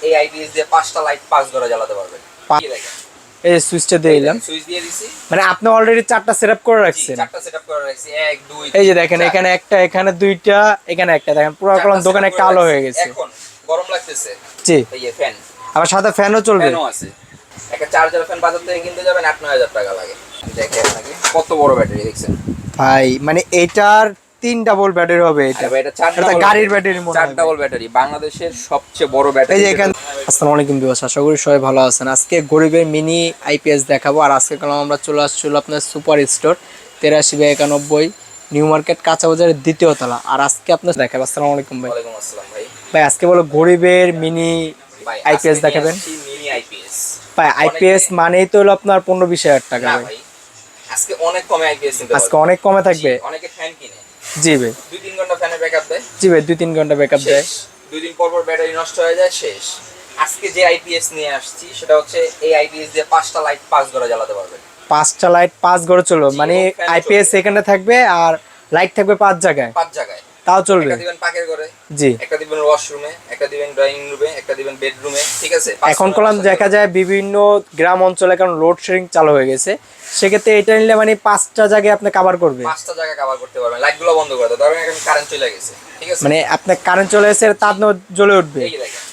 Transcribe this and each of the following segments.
এই আইপিএস দিয়ে 5টা লাইট 5 ঘরে জ্বালাতে পারবেন। কি দেখেন, এই সুইচটা দিয়ে দিলাম, সুইচ দিয়ে দিছি। মানে আপনি অলরেডি 4টা সেটআপ করে রাখছেন। 4টা সেটআপ করে রাখছি, 1 2 এই যে দেখেন, এখানে একটা, এখানে দুইটা, এখানে একটা, দেখেন পুরো কলম দোকানে একটা আলো হয়ে গেছে। এখন গরম লাগতেছে, জি, এই যে ফ্যান, আবার সাথে ফ্যানও চলবে। ফ্যানও আছে। একটা চার্জার ফ্যান বাজার থেকে কিনতে যাবেন 8-9 হাজার টাকা লাগে। দেখেন নাকি কত বড় ব্যাটারি দেখছেন ভাই, মানে এটার 3 ডাবল ব্যাটারি হবে। এটা 4 গাড়ির ব্যাটারি মনে হয়। 4 ডাবল ব্যাটারি, বাংলাদেশের সবচেয়ে বড় ব্যাটারি। এই যে এখানে। আসসালামু আলাইকুম ভিউয়ার্স, আশা করি সবাই ভালো আছেন। আজকে গরিবের মিনি আইপিএস দেখাবো। আর আজকে কালাম আমরা চলে আসছিল আপনার সুপার স্টোর 83/91 নিউ মার্কেট কাঁচা বাজারের দ্বিতীয় তলা। আর আজকে আপনার দেখাবো। আসসালামু আলাইকুম ভাই। ওয়ালাইকুম আসসালাম ভাই। ভাই আজকে বলো গরিবের মিনি আইপিএস দেখাবেন। মিনি আইপিএস ভাই আইপিএস মানেই তো হলো আপনার 15-20 হাজার টাকা। না ভাই, আজকে অনেক কমে আইপিএস নিতে পারবেন। আজকে অনেক কমে থাকবে। অনেকে ফ্যান কিনে। জি ভাই, 2-3 ঘন্টা ফ্যানের ব্যাকআপ দেয়। জি ভাই, 2-3 ঘন্টা ব্যাকআপ দেয়। 2 দিন পর পর ব্যাটারি নষ্ট হয়ে যায়, শেষ। আজকে যে আইপিএস নিয়ে আসছি সেটা হচ্ছে এই আইপিএস দিয়ে 5টা লাইট 5 ঘরে জ্বালাতে পারবেন। 5টা লাইট 5 ঘরে চলবে, মানে আইপিএস এখানে থাকবে আর লাইট থাকবে 5 জায়গায়। 5 জায়গায় তাও চলবে। একটা দিবেন পাকের ঘরে, জি, একটা দিবেন ওয়াশরুমে, একটা দিবেন ড্রয়িং রুমে, একটা দিবেন বেডরুমে, ঠিক আছে। এখন কলম দেখা যায় বিভিন্ন গ্রাম অঞ্চলে কারণ লোডশেডিং চালু হয়ে গেছে, সেক্ষেত্রে এটা নিলে মানে 5টা জায়গায় আপনি কভার করবে। 5টা জায়গা কভার করতে পারবেন। লাইটগুলো বন্ধ করে দাও, ধরেন এখন কারেন্ট চলে গেছে, ঠিক আছে, মানে আপনার কারেন্ট চলে এসে তার জ্বলে উঠবে। এই যে দেখেন,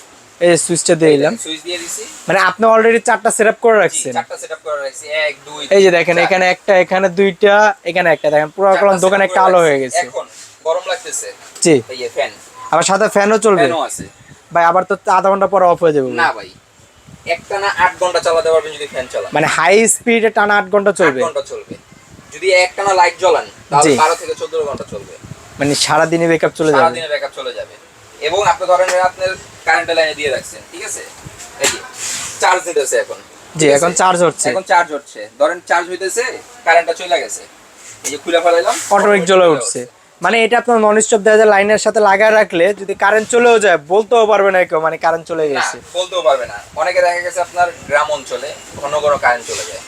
এই সুইচটা দিয়ে দিলাম, সুইচ দিয়ে দিছি। মানে আপনি অলরেডি 4টা সেটআপ করে রাখছেন। 4টা সেটআপ করে রাখছি, 1 2 এই যে দেখেন, এখানে একটা, এখানে দুইটা, এখানে একটা, দেখেন পুরো কলম দোকানে একটা আলো হয়ে গেছে। এখন গরম লাগতেছে, জি, এই যে ফ্যান, আবার সাথে ফ্যানও চলবে। ফ্যানও আছে ভাই আবার তো আধা ঘন্টা পর অফ হয়ে যাবে। না ভাই, একটানা 8 ঘন্টা চালাতে পারবেন যদি ফ্যান চালান। মানে হাই স্পিডে টানা 8 ঘন্টা চলবে। 8 ঘন্টা চলবে। যদি একটানা লাইট জ্বালান তাহলে 12 থেকে 14 ঘন্টা চলবে। মানে সারা দিনে ব্যাকআপ চলে যাবে। সারা দিনে ব্যাকআপ চলে যাবে। এবং আপনি ধরেন আপনার কারেন্টের লাইনে দিয়ে রাখছেন, ঠিক আছে, এই যে চার্জ দিতেছে এখন। জি, এখন চার্জ হচ্ছে। এখন চার্জ হচ্ছে, ধরেন চার্জ হইতেছে, কারেন্টটা চলে গেছে, এই যে খুলে ফেলাইলাম, অটোমেটিক জ্বলে উঠছে। মানে এটা আপনার নন স্টপ দেওয়া যায়, লাইনের সাথে লাগায় রাখলে যদি কারেন্ট চলেও যায় বলতেও পারবে না কেউ, মানে কারেন্ট চলে গেছে। বলতেও পারবে না। অনেকে দেখা গেছে আপনার গ্রাম অঞ্চলে ঘন ঘন কারেন্ট চলে যায়,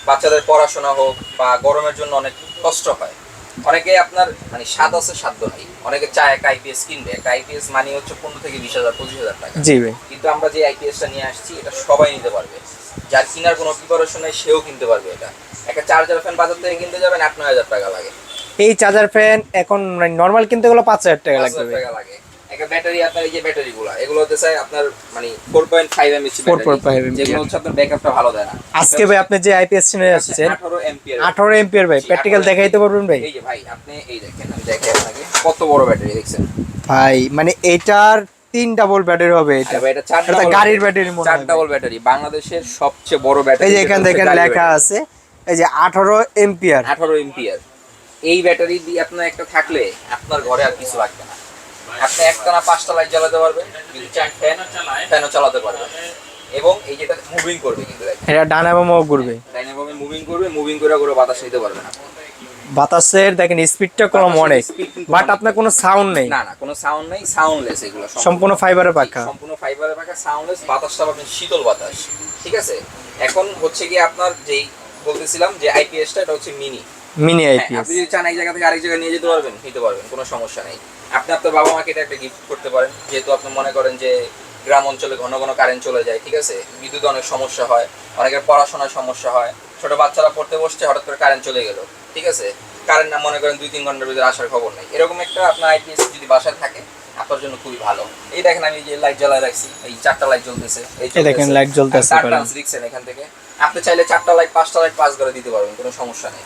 বাচ্চাদের পড়াশোনা হোক বা গরমের জন্য অনেক কষ্ট হয়। অনেকে আপনার মানে স্বাদ আছে সাধ্য নাই, অনেকে চায় একটা আইপিএস কিনবে। একটা আইপিএস মানে হচ্ছে 15 থেকে 20 হাজার 25 হাজার টাকা। জি ভাই, কিন্তু আমরা যে আইপিএসটা নিয়ে আসছি এটা সবাই নিতে পারবে, যার কেনার কোনো প্রিপারেশন নাই সেও কিনতে পারবে। এটা একটা চার্জার ফ্যান বাজার থেকে কিনতে যাবেন 8-9 হাজার টাকা লাগে। এই চার্জার ফ্যান এখন নরমাল কিনতে গেলে 5,000 টাকা লাগবে। একটা ব্যাটারি, আপনার এই যে ব্যাটারিগুলো, এগুলো হতে চাই আপনার মানে 4.5 mAh ব্যাটারি, যেগুলো হচ্ছে আপনার ব্যাকআপটা ভালো দেয় না। আজকে ভাই আপনি যে আইপিএস নিয়ে আসছেন 18 এম্পিয়ার ভাই, প্র্যাকটিক্যাল দেখাইতে পারবেন ভাই? এই যে ভাই, আপনি এই দেখেন, আমি দেখাই আপনাকে কত বড় ব্যাটারি দেখছেন ভাই, মানে এটার 3 ডাবল ব্যাটারি হবে। এটা গাড়ির ব্যাটারি মনে হয়। 4 ডাবল ব্যাটারি, বাংলাদেশের সবচেয়ে বড় ব্যাটারি। এই যে এখানে দেখেন লেখা আছে, এই যে 18 এম্পিয়ার। 18 এম্পিয়ার। এই ব্যাটারি দিয়ে আপনার একটা থাকলে আপনার ঘরে আর কিছু লাগবে না। আপনি একটানা 5টা লাইট জ্বালাতে পারবেন, যদি চান ফ্যানও চালাতে পারবেন। এবং এই যেটা মুভিং করবে, কিন্তু এটা ডাইনামো ঘুরবে, ডাইনামো মুভিং করবে, মুভিং করে করে বাতাস নিতে পারবেন আপনি। বাতাসের দেখেন স্পিডটা কম অনেক, বাট আপনার কোনো সাউন্ড নেই। না না, কোনো সাউন্ড নেই, সাউন্ডলেস। এগুলো সম্পূর্ণ ফাইবারের পাখা, সম্পূর্ণ ফাইবারের পাখা, সাউন্ডলেস। বাতাসটা পাবেন শীতল বাতাস, ঠিক আছে। এখন হচ্ছে কি আপনার যেই বলতেছিলাম যে আইপিএসটা, এটা হচ্ছে মিনি আইপিএস। আপনি যদি চান এক জায়গা থেকে আরেক জায়গায় নিয়ে যেতে পারবেন, নিতে পারবেন, কোনো সমস্যা নেই। আপনি আপনার বাবা মাকে এটা একটা গিফট করতে পারেন, যেহেতু আপনি মনে করেন যে গ্রাম অঞ্চলে ঘন ঘন কারেন্ট চলে যায়, ঠিক আছে, বিদ্যুৎ অনেক সমস্যা হয়, অনেকের পড়াশোনার সমস্যা হয়, ছোট বাচ্চারা পড়তে বসছে, হঠাৎ করে কারেন্ট চলে গেল, ঠিক আছে, কারেন্ট না মনে করেন 2-3 ঘন্টার ভিতরে আসার খবর নেই। এরকম একটা আপনার আইপিএস যদি বাসায় থাকে আপনার জন্য খুবই ভালো। এই দেখেন, আমি যে লাইট জ্বালায় রাখছি, এই 4টা লাইট জ্বলতেছে, এই দেখেন লাইট জ্বলতেছে, দেখছেন এখান থেকে। আপনি চাইলে 4টা লাইট 5টা লাইট 5 করে দিতে পারবেন, কোনো সমস্যা নেই।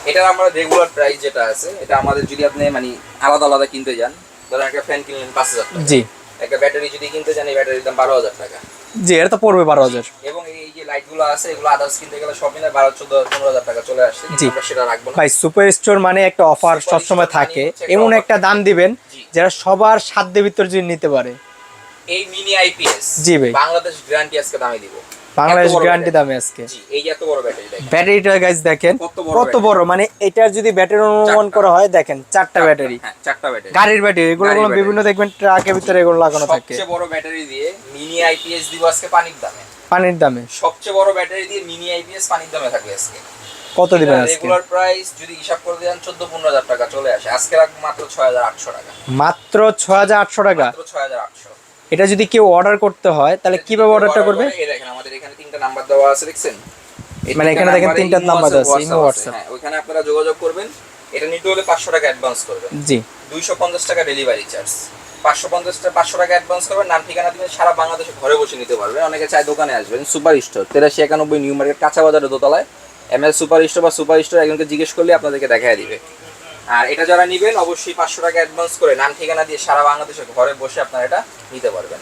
এটার আমরা রেগুলার প্রাইস যেটা আছে, এটা আমাদের যদি আপনি মানে আলাদা আলাদা কিনতে যান, ধরেন একটা ফ্যান কিনলেন 5,000 টাকা, জি, একটা ব্যাটারি যদি কিনতে যান, এই ব্যাটারির দাম 12,000 টাকা। জি, এটা তো পড়বে 12,000। এবং এই যে লাইটগুলো আছে, এগুলো আদার্স কিনতে গেলে সব মিলে 12-14-15,000 টাকা চলে আসছে। আমরা সেটা রাখবো না ভাই। সুপার স্টোর মানে একটা অফার সবসময় থাকে, এমন একটা দাম দিবেন যারা সবার সাধ্যের ভিতর যদি নিতে পারে। এই মিনি আইপিএস, জি ভাই, বাংলাদেশ গ্যারান্টি আজকে দামে দিব, বাংলাদেশ গ্যারান্টি দামে আজকে। জি, এই এত বড় ব্যাটারি দেখেন, ব্যাটারিটা গাইস দেখেন কত বড়। মানে এটার যদি ব্যাটারি অনুমান করা হয়, দেখেন 4টা ব্যাটারি, হ্যাঁ 4টা ব্যাটারি, গাড়ির ব্যাটারি। এগুলো বিভিন্ন দেখবেন ট্রাকের ভিতরে এগুলো লাগানো থাকে। সবচেয়ে বড় ব্যাটারি দিয়ে মিনি আইপিএস দিব আজকে পানির দামে। পানির দামে সবচেয়ে বড় ব্যাটারি দিয়ে মিনি আইপিএস পানির দামে থাকবে আজকে। কত দিবেন আজকে? রেগুলার প্রাইস যদি হিসাব করে দেন 14-15 হাজার টাকা চলে আসে, আজকে রাখবো মাত্র 6,800 টাকা। মাত্র 6,800 টাকা। মাত্র 6,800। এটা যদি কেউ অর্ডার করতে হয় তাহলে কিভাবে অর্ডারটা করবে? এই দেখেন আমাদের এখানে 3টা নাম্বার দেওয়া আছে, দেখছেন? মানে এখানে দেখেন 3টা নাম্বার আছে, ইমো হোয়াটসঅ্যাপ। হ্যাঁ, ওখানে আপনারা যোগাযোগ করবেন। এটা নিতে হলে 500 টাকা অ্যাডভান্স করবেন। জি। 250 টাকা ডেলিভারি চার্জ। 500 টাকা অ্যাডভান্স করবেন, নাম ঠিকানা দিবেন, সারা বাংলাদেশে ঘরে বসে নিতে পারবেন। অনেকে চায় দোকানে আসবেন। সুপার স্টোর 8391 নিউ মার্কেট কাঁচা বাজারের দোতলায় এমএল সুপার স্টোর বা সুপার স্টোর একজনকে জিজ্ঞেস করলে আপনাদেরকে দেখায় দিবে। আর এটা যারা নেবেন অবশ্যই 500 টাকা অ্যাডভান্স করে নাম ঠিকানা দিয়ে সারা বাংলাদেশে ঘরে বসে আপনারা এটা নিতে পারবেন।